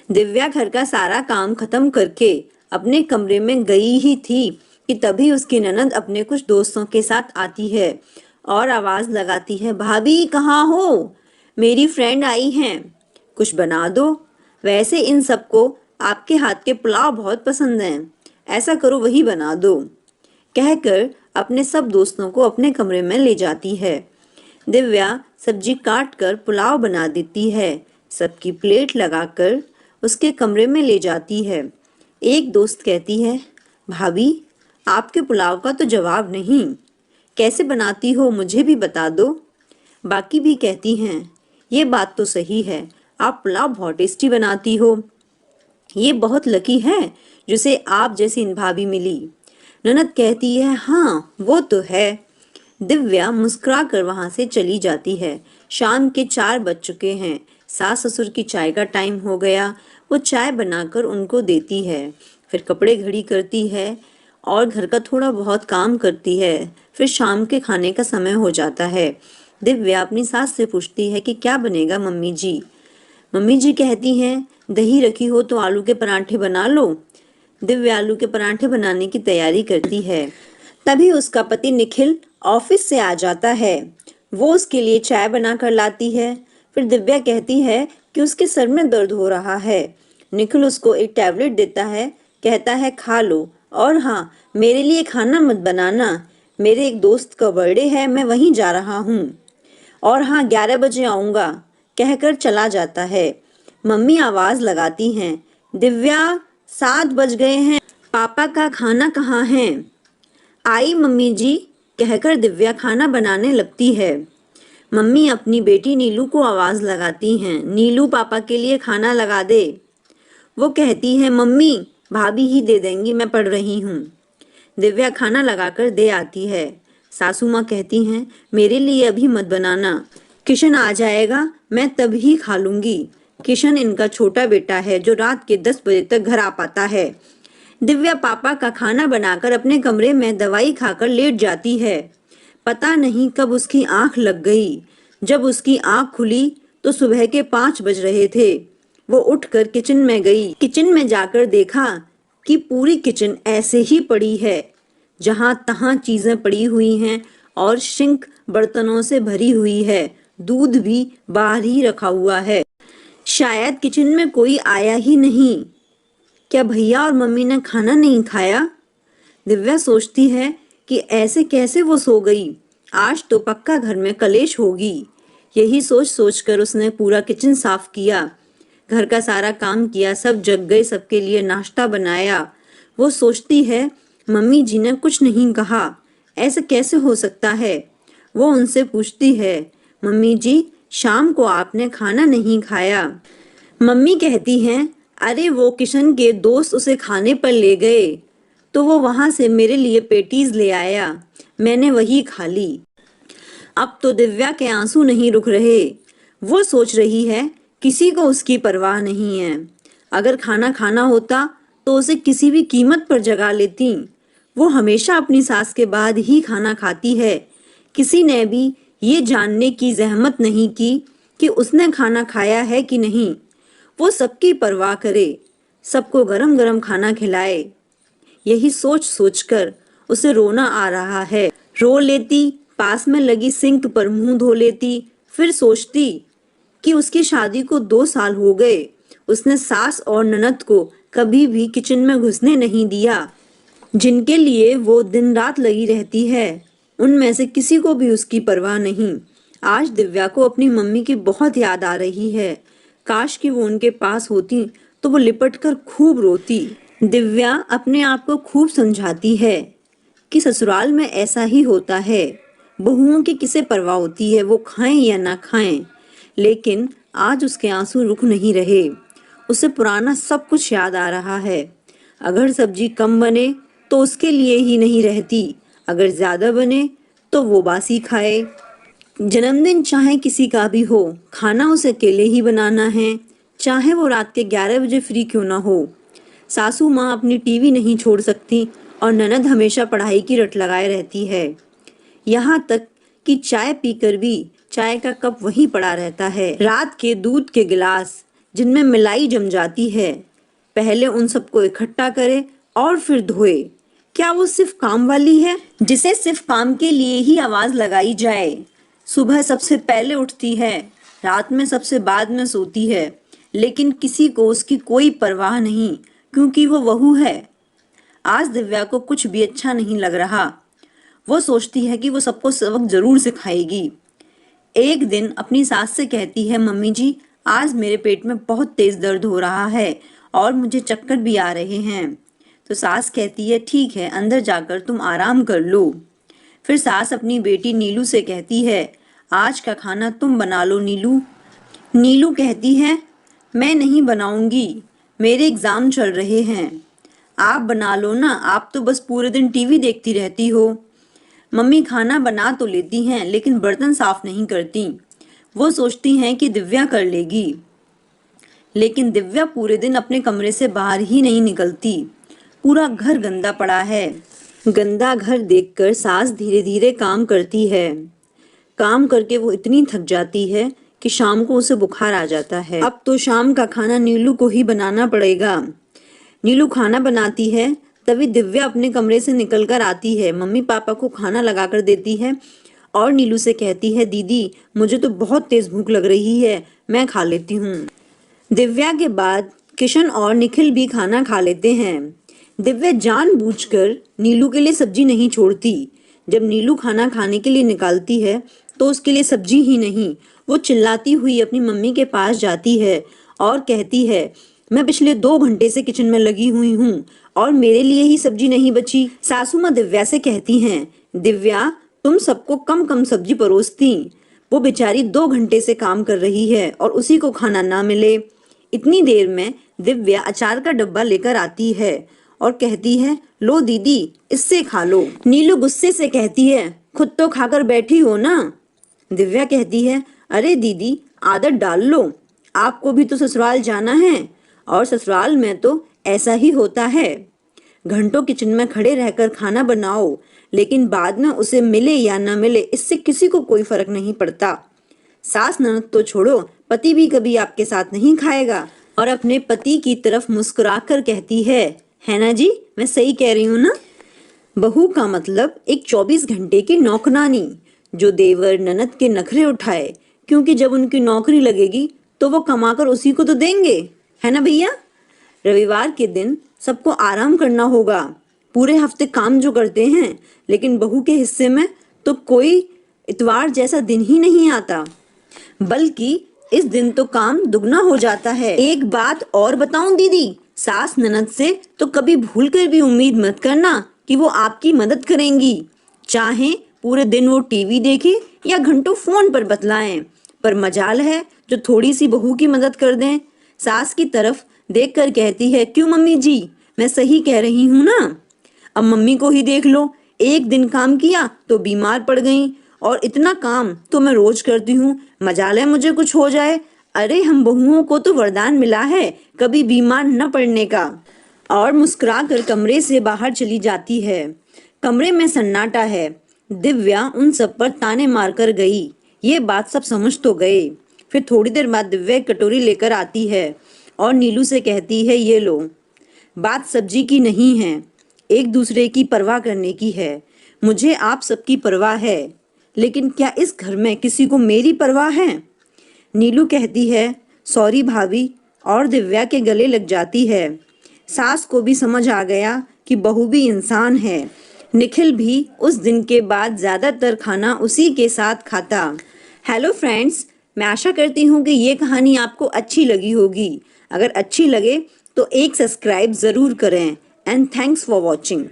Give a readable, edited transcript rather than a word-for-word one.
दिव्या घर का सारा काम खत्म करके अपने कमरे में गई ही थी कि तभी उसकी ननद अपने कुछ दोस्तों के साथ आती है और आवाज लगाती है, भाभी कहाँ हो? मेरी फ्रेंड आई हैं, कुछ बना दो। वैसे इन सबको आपके हाथ के पुलाव बहुत पसंद हैं, ऐसा करो वही बना दो। कहकर अपने सब दोस्तों को अपने कमरे में ले जाती है। दिव्या सब्जी काट कर पुलाव बना देती है, सबकी प्लेट लगाकर उसके कमरे में ले जाती है। एक दोस्त कहती है, भाभी आपके पुलाव का तो जवाब नहीं, कैसे बनाती हो मुझे भी बता दो। बाकी भी कहती हैं, ये बात तो सही है, आप पुलाव बहुत टेस्टी बनाती हो, ये बहुत लकी है जिसे आप जैसी भाभी मिली। ननद कहती है, हाँ वो तो है। दिव्या मुस्कुरा कर वहां से चली जाती है। शाम के 4 बज चुके हैं। सास ससुर की चाय का टाइम हो गया। वो चाय बनाकर उनको देती है, फिर कपड़े घड़ी करती है और घर का थोड़ा बहुत काम करती है। फिर शाम के खाने का समय हो जाता है। दिव्या अपनी सास से पूछती है कि क्या बनेगा मम्मी जी। मम्मी जी कहती हैं, दही रखी हो तो आलू के पराठे बना लो। दिव्या आलू के पराठे बनाने की तैयारी करती है। तभी उसका पति निखिल ऑफिस से आ जाता है। वो उसके लिए चाय बनाकर लाती है। फिर दिव्या कहती है कि उसके सर में दर्द हो रहा है। निखिल उसको एक टैबलेट देता है, कहता है खा लो, और हाँ मेरे लिए खाना मत बनाना, मेरे एक दोस्त का बर्थडे है, मैं वहीं जा रहा हूँ, और हाँ 11 बजे आऊँगा, कहकर चला जाता है। मम्मी आवाज लगाती हैं, दिव्या 7 बज गए हैं, पापा का खाना कहाँ है? आई मम्मी जी, कहकर दिव्या खाना बनाने लगती है। मम्मी अपनी बेटी नीलू को आवाज लगाती हैं, नीलू पापा के लिए खाना लगा दे। वो कहती है, मम्मी भाभी ही दे देंगी, मैं पढ़ रही हूँ। दिव्या खाना लगाकर दे आती है। सासू माँ कहती हैं, मेरे लिए अभी मत बनाना, किशन आ जाएगा मैं तभी खा लूंगी। किशन इनका छोटा बेटा है जो रात के 10 बजे तक घर आ पाता है। दिव्या पापा का खाना बनाकर अपने कमरे में दवाई खाकर लेट जाती है। पता नहीं कब उसकी आंख लग गई। जब उसकी आंख खुली तो सुबह के 5 बज रहे थे। वो उठकर किचन में गई। किचन में जाकर देखा कि पूरी किचन ऐसे ही पड़ी है, जहां तहां चीजें पड़ी हुई हैं और सिंक बर्तनों से भरी हुई है। दूध भी बाहर ही रखा हुआ है। शायद किचन में कोई आया ही नहीं। क्या भैया और मम्मी ने खाना नहीं खाया? दिव्या सोचती है कि ऐसे कैसे वो सो गई, आज तो पक्का घर में कलेश होगी। यही सोच सोचकर उसने पूरा किचन साफ किया, घर का सारा काम किया, सब जग गए, सबके लिए नाश्ता बनाया। वो सोचती है, मम्मी जी ने कुछ नहीं कहा, ऐसा कैसे हो सकता है? वो उनसे पूछती है, मम्मी जी शाम को आपने खाना नहीं खाया? मम्मी कहती हैं, अरे वो किशन के दोस्त उसे खाने पर ले गए तो वो वहां से मेरे लिए पेटीज ले आया, मैंने वही खा ली। अब तो दिव्या के आंसू नहीं रुक रहे। वो सोच रही है किसी को उसकी परवाह नहीं है। अगर खाना खाना होता तो उसे किसी भी कीमत पर जगा लेती। वो हमेशा अपनी सास के बाद ही खाना खाती है। किसी ने भी ये जानने की जहमत नहीं की कि उसने खाना खाया है कि नहीं। वो सबकी परवाह करे, सबको गरम गरम खाना खिलाए। यही सोच सोचकर उसे रोना आ रहा है। रो लेती, पास में लगी सिंक पर मुंह धो लेती, फिर सोचती कि उसकी शादी को 2 साल हो गए, उसने सास और ननद को कभी भी किचन में घुसने नहीं दिया। जिनके लिए वो दिन रात लगी रहती है, उनमें से किसी को भी उसकी परवाह नहीं। आज दिव्या को अपनी मम्मी की बहुत याद आ रही है। काश कि वो उनके पास होती तो वो लिपट कर खूब रोती। दिव्या अपने आप को खूब समझाती है कि ससुराल में ऐसा ही होता है, बहुओं की किसे परवाह होती है वो खाएं या ना खाएं। लेकिन आज उसके आंसू रुक नहीं रहे। उसे पुराना सब कुछ याद आ रहा है। अगर सब्जी कम बने तो उसके लिए ही नहीं रहती, अगर ज्यादा बने तो वो बासी खाए। जन्मदिन चाहे किसी का भी हो, खाना उसे अकेले ही बनाना है, चाहे वो रात के 11 बजे फ्री क्यों ना हो। सासू माँ अपनी टीवी नहीं छोड़ सकती और ननद हमेशा पढ़ाई की रट लगाए रहती है। यहाँ तक कि चाय पीकर भी चाय का कप वहीं पड़ा रहता है। रात के दूध के गिलास जिनमें मिलाई जम जाती है। पहले उन सबको इकट्ठा करे और फिर धोए। क्या वो सिर्फ काम वाली है जिसे सिर्फ काम के लिए ही आवाज लगाई जाए? सुबह सबसे पहले उठती है, रात में सबसे बाद में सोती है, लेकिन किसी को उसकी कोई परवाह नहीं, क्योंकि वो बहू है। आज दिव्या को कुछ भी अच्छा नहीं लग रहा। वो सोचती है कि वो सबको सबक जरूर सिखाएगी। एक दिन अपनी सास से कहती है, मम्मी जी आज मेरे पेट में बहुत तेज दर्द हो रहा है और मुझे चक्कर भी आ रहे हैं। तो सास कहती है, ठीक है, अंदर जाकर तुम आराम कर लो। फिर सास अपनी बेटी नीलू से कहती है, आज का खाना तुम बना लो नीलू। नीलू कहती है, मैं नहीं बनाऊंगी, मेरे एग्जाम चल रहे हैं। आप बना लो ना, आप तो बस पूरे दिन टीवी देखती रहती हो। मम्मी खाना बना तो लेती हैं, लेकिन बर्तन साफ नहीं करती। वो सोचती हैं कि दिव्या कर लेगी, लेकिन दिव्या पूरे दिन अपने कमरे से बाहर ही नहीं निकलती। पूरा घर गंदा पड़ा है। गंदा घर देखकर सास धीरे धीरे काम करती है। काम करके वो इतनी थक जाती है कि शाम को उसे बुखार आ जाता है। अब तो शाम का खाना नीलू को ही बनाना पड़ेगा। नीलू खाना बनाती है, तभी दिव्या अपने कमरे से निकलकर आती है, मम्मी पापा को खाना लगा कर देती है और नीलू से कहती है, दीदी मुझे तो बहुत तेज भूख लग रही है, मैं खा लेती हूँ। दिव्या के बाद किशन और निखिल भी खाना खा लेते हैं। दिव्या जानबूझकर नीलू के लिए सब्जी नहीं छोड़ती। जब नीलू खाना खाने के लिए निकालती है तो उसके लिए सब्जी ही नहीं, वो चिल्लाती हुई अपनी मम्मी के पास जाती है और कहती है, मैं पिछले 2 घंटे से किचन में लगी हुई हूँ और मेरे लिए ही सब्जी नहीं बची। सासू माँ दिव्या से कहती हैं, दिव्या तुम सबको कम कम सब्जी परोसती, वो बेचारी 2 घंटे से काम कर रही है और उसी को खाना ना मिले। इतनी देर में दिव्या अचार का डब्बा लेकर आती है और कहती है, लो दीदी इससे खा लो। नीलू गुस्से से कहती है, खुद तो खाकर बैठी हो ना। दिव्या कहती है, अरे दीदी आदत डाल लो, आपको भी तो ससुराल जाना है और ससुराल में तो ऐसा ही होता है। घंटों किचन में खड़े रहकर खाना बनाओ, लेकिन बाद में उसे मिले या न मिले इससे किसी को कोई फर्क नहीं पड़ता। सास ननद तो छोड़ो, पति भी कभी आपके साथ नहीं खाएगा। और अपने पति की तरफ मुस्कुराकर कहती है ना जी, मैं सही कह रही हूँ ना। बहू का मतलब एक 24 घंटे की नौकरानी, जो देवर ननद के नखरे उठाए, क्योंकि जब उनकी नौकरी लगेगी तो वो कमाकर उसी को तो देंगे, है ना भैया। रविवार के दिन सबको आराम करना होगा। पूरे हफ्ते काम जो करते हैं, लेकिन बहू के हिस्से में तो कोई इतवार जैसा दिन ही नहीं आता, बल्कि इस दिन तो काम दुगना हो जाता है। एक बात और बताऊं दीदी, सास ननद से तो कभी भूल कर भी उम्मीद मत करना कि वो आपकी मदद करेंगी। चाहे पूरे दिन वो टीवी देखे या घंटों फोन पर बतलाएं, पर मजाल है जो थोड़ी सी बहू की मदद कर दें। सास की तरफ देखकर कहती है, क्यों मम्मी जी, मैं सही कह रही हूँ ना। अब मम्मी को ही देख लो, एक दिन काम किया तो बीमार पड़ गई, और इतना काम तो मैं रोज करती हूँ, मजाल है मुझे कुछ हो जाए। अरे हम बहुओं को तो वरदान मिला है कभी बीमार न पड़ने का। और मुस्कुरा कर कमरे से बाहर चली जाती है। कमरे में सन्नाटा है। दिव्या उन सब पर ताने मारकर गई। ये बात सब समझ तो गए। फिर थोड़ी देर बाद दिव्या एक कटोरी लेकर आती है और नीलू से कहती है, ये लो। बात सब्जी की नहीं है, एक दूसरे की परवाह करने की है। मुझे आप सबकी परवाह है, लेकिन क्या इस घर में किसी को मेरी परवाह है? नीलू कहती है, सॉरी भाभी, और दिव्या के गले लग जाती है। सास को भी समझ आ गया कि बहू भी इंसान है। निखिल भी उस दिन के बाद ज्यादातर खाना उसी के साथ खाता। हेलो फ्रेंड्स, मैं आशा करती हूँ कि ये कहानी आपको अच्छी लगी होगी। अगर अच्छी लगे तो एक सब्सक्राइब ज़रूर करें। And thanks for watching.